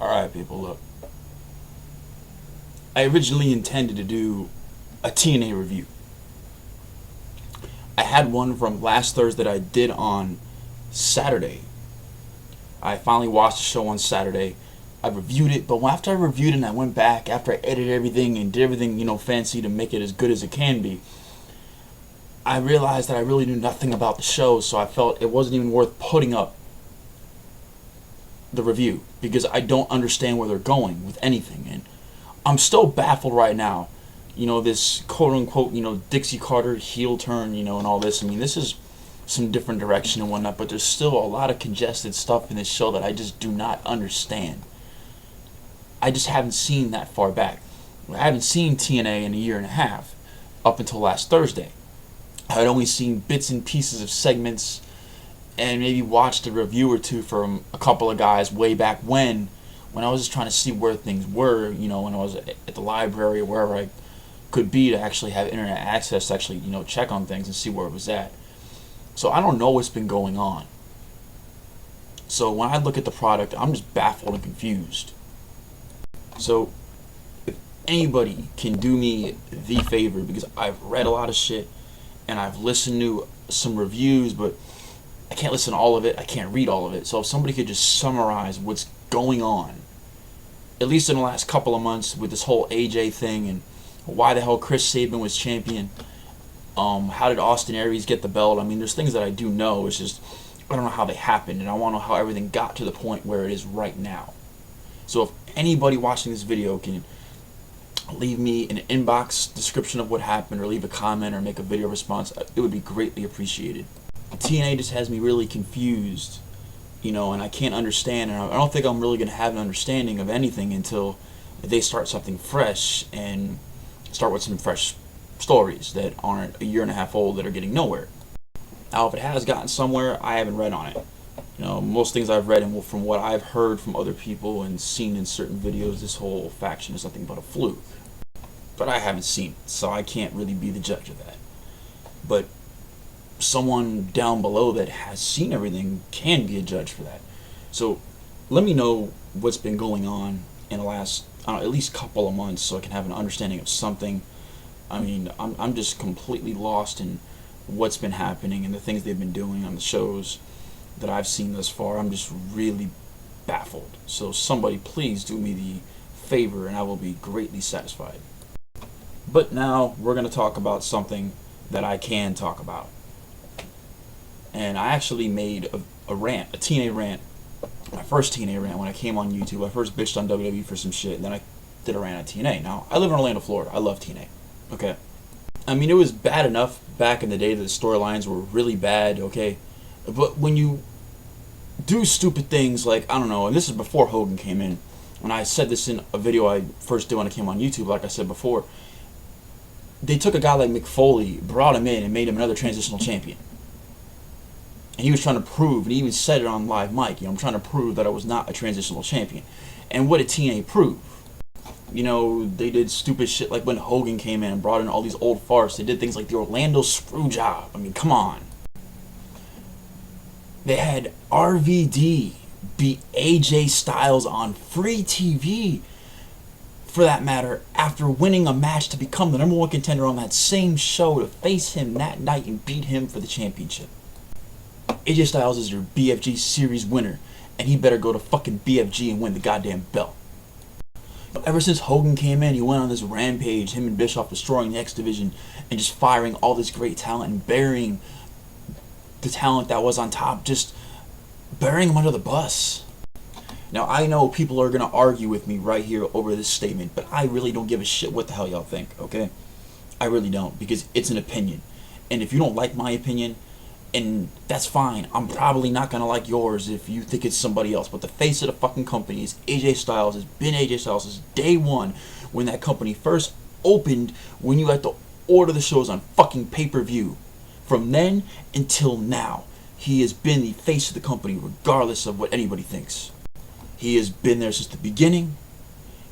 Alright, people, look. I originally intended to do a TNA review. I had one from last Thursday that I did on Saturday. I finally watched the show on Saturday. I reviewed it, but after I reviewed it and I went back, after I edited everything and did everything, fancy to make it as good as it can be, I realized that I really knew nothing about the show, so I felt it wasn't even worth putting up the review because I don't understand where they're going with anything. And I'm still baffled right now. This quote-unquote, Dixie Carter heel turn, and all this. I mean, this is some different direction and whatnot, but there's still a lot of congested stuff in this show that I just do not understand. I just haven't seen that far back. I haven't seen TNA in a year and a half, up until last Thursday. I had only seen bits and pieces of segments and maybe watched a review or two from a couple of guys way back when I was just trying to see where things were, when I was at the library or wherever I could be to actually have internet access to actually, check on things and see where it was at. So I don't know what's been going on. So when I look at the product, I'm just baffled and confused. So if anybody can do me the favor, because I've read a lot of shit and I've listened to some reviews, but I can't listen to all of it, I can't read all of it. So if somebody could just summarize what's going on, at least in the last couple of months with this whole AJ thing and why the hell Chris Sabin was champion, how did Austin Aries get the belt? I mean, there's things that I do know, it's just I don't know how they happened, and I want to know how everything got to the point where it is right now. So if anybody watching this video can leave me an inbox description of what happened, or leave a comment, or make a video response, it would be greatly appreciated. TNA just has me really confused, and I can't understand, and I don't think I'm really going to have an understanding of anything until they start something fresh and start with some fresh stories that aren't a year and a half old that are getting nowhere. Now, if it has gotten somewhere, I haven't read on it. Most things I've read and from what I've heard from other people and seen in certain videos, this whole faction is nothing but a fluke. But I haven't seen it, so I can't really be the judge of that. But someone down below that has seen everything can be a judge for that. So let me know what's been going on in the last at least couple of months, so I can have an understanding of something. I mean, I'm just completely lost in what's been happening and the things they've been doing on the shows that I've seen thus far. I'm just really baffled. So somebody please do me the favor and I will be greatly satisfied. But now we're going to talk about something that I can talk about. And I actually made a rant, a TNA rant, my first TNA rant when I came on YouTube. I first bitched on WWE for some shit, and then I did a rant on TNA. Now, I live in Orlando, Florida. I love TNA. Okay? I mean, it was bad enough back in the day that the storylines were really bad, okay? But when you do stupid things like, I don't know, and this is before Hogan came in, when I said this in a video I first did when I came on YouTube, like I said before, they took a guy like Mick Foley, brought him in, and made him another transitional champion. And he was trying to prove, and he even said it on live mic, I'm trying to prove that I was not a transitional champion. And what did TNA prove? They did stupid shit like when Hogan came in and brought in all these old farts. They did things like the Orlando screw job. I mean, come on. They had RVD beat AJ Styles on free TV, for that matter, after winning a match to become the #1 contender on that same show, to face him that night and beat him for the championship. AJ Styles is your BFG series winner, and he better go to fucking BFG and win the goddamn belt. But ever since Hogan came in, he went on this rampage, him and Bischoff destroying the X Division and just firing all this great talent and burying the talent that was on top, just burying them under the bus. Now, I know people are going to argue with me right here over this statement, but I really don't give a shit what the hell y'all think, okay? I really don't, because it's an opinion. And if you don't like my opinion, and that's fine, I'm probably not going to like yours if you think it's somebody else. But the face of the fucking company is AJ Styles, has been AJ Styles since day one when that company first opened, when you had to order the shows on fucking pay-per-view. From then until now, he has been the face of the company regardless of what anybody thinks. He has been there since the beginning.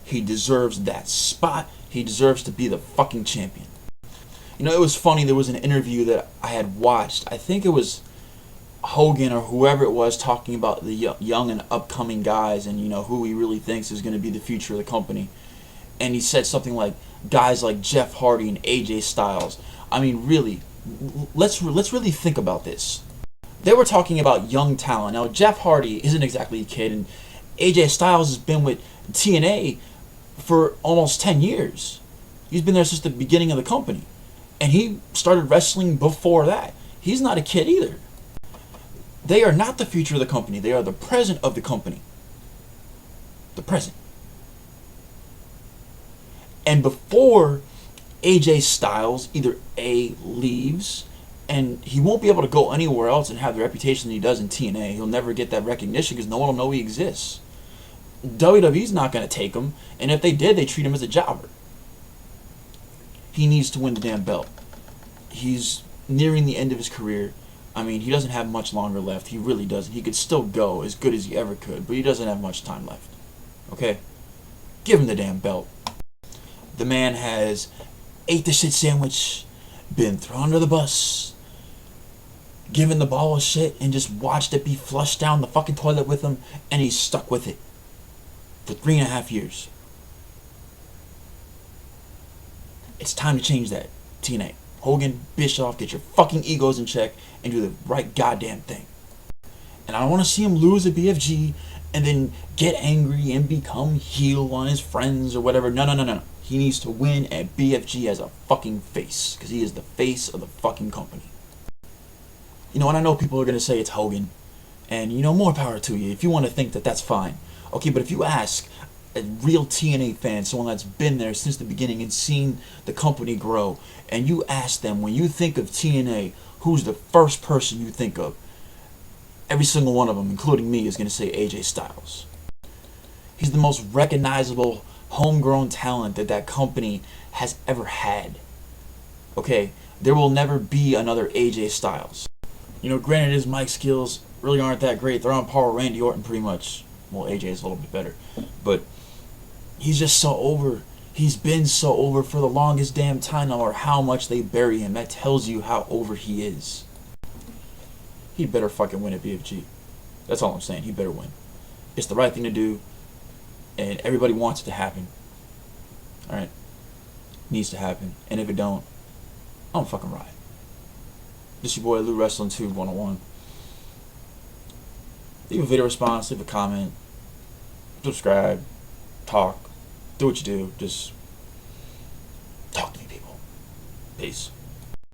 He deserves that spot. He deserves to be the fucking champion. It was funny, there was an interview that I had watched. I think it was Hogan or whoever it was talking about the young and upcoming guys and who he really thinks is going to be the future of the company. And he said something like guys like Jeff Hardy and AJ Styles. I mean, really, let's really think about this. They were talking about young talent. Now, Jeff Hardy isn't exactly a kid, and AJ Styles has been with TNA for almost 10 years. He's been there since the beginning of the company. And he started wrestling before that. He's not a kid either. They are not the future of the company. They are the present of the company. The present. And before AJ Styles either A, leaves, and he won't be able to go anywhere else and have the reputation that he does in TNA. He'll never get that recognition because no one will know he exists. WWE's not going to take him, and if they did, they treat him as a jobber. He needs to win the damn belt. He's nearing the end of his career. I mean, he doesn't have much longer left. He really doesn't. He could still go as good as he ever could, but he doesn't have much time left. Okay? Give him the damn belt. The man has ate the shit sandwich, been thrown under the bus, given the ball of shit, and just watched it be flushed down the fucking toilet with him, and he's stuck with it for 3.5 years. It's time to change that, TNA. Hogan, Bischoff, get your fucking egos in check and do the right goddamn thing. And I don't want to see him lose at BFG and then get angry and become heel on his friends or whatever. No. He needs to win at BFG as a fucking face, because he is the face of the fucking company. And I know people are going to say it's Hogan, and more power to you if you want to think that that's fine. Okay, but if you ask a real TNA fan, someone that's been there since the beginning and seen the company grow, and you ask them, when you think of TNA, who's the first person you think of? Every single one of them, including me, is going to say AJ Styles. He's the most recognizable homegrown talent that company has ever had. Okay, there will never be another AJ Styles. Granted, his mic skills really aren't that great. They're on par with Randy Orton pretty much. Well, AJ is a little bit better. But he's just so over. He's been so over for the longest damn time, no matter how much they bury him. That tells you how over he is. He better fucking win at BFG. That's all I'm saying. He better win. It's the right thing to do, and everybody wants it to happen. Alright? Needs to happen. And if it don't, I'm fucking riot. This is your boy Lou Wrestling 2 101. Leave a video response, leave a comment, subscribe, talk, do what you do. Just talk to me, people. Peace.